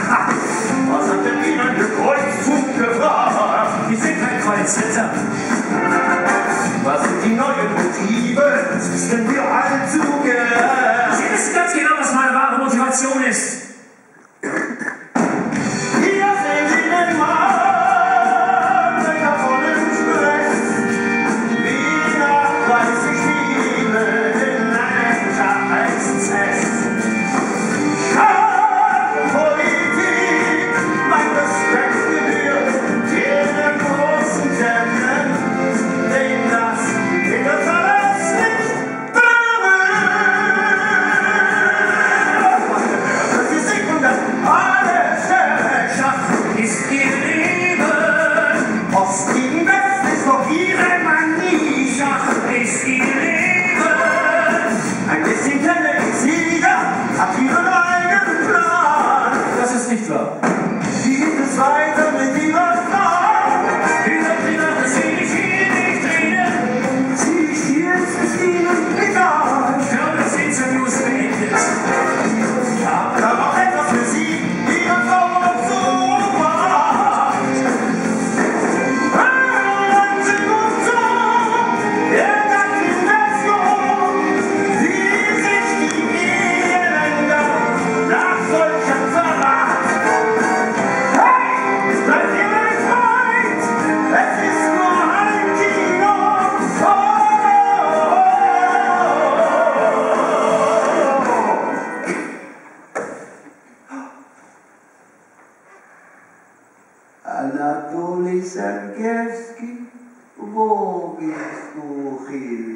Was hat denn Ihnen der Kreuzzug gebracht? Wir sind kein Kreuzritter. Was sind die neuen Motive? Das wissen wir allzu gern. Sie wissen ganz genau, was meine wahre Motivation ist. Hier sehen Sie den Mann, welcher von dem Stress wie nach 30 Spielen in einem Schachexzess. Politik, mein Respekt gebührt jedem großen Champion, dem das Hinterverletz nicht berührt. Sie singen das alle Schach ist ihr Leben. Ost gegen West ist doch ihre Manie. Schach ist ihr Leben. Ein bisschen kenne ich Sieger, hat ihren eigenen Plan. Das ist nicht wahr. Wie geht es weiter mit ihrer Frau? Über Private will ich hier nicht reden. Sie spielt, ist ihnen egal. Ich glaube, das Interview ist beendet. Ich hab da noch etwas für Sie, Ihre Frau und so war. Hören Sie gut zu, der ganzen Version, wie sich die Eheländer nach solchem Verrat. Hey, seid ihr mein Freund? Es ist nur ein Kino. Anatoli Sergejewski, wo bist du hin?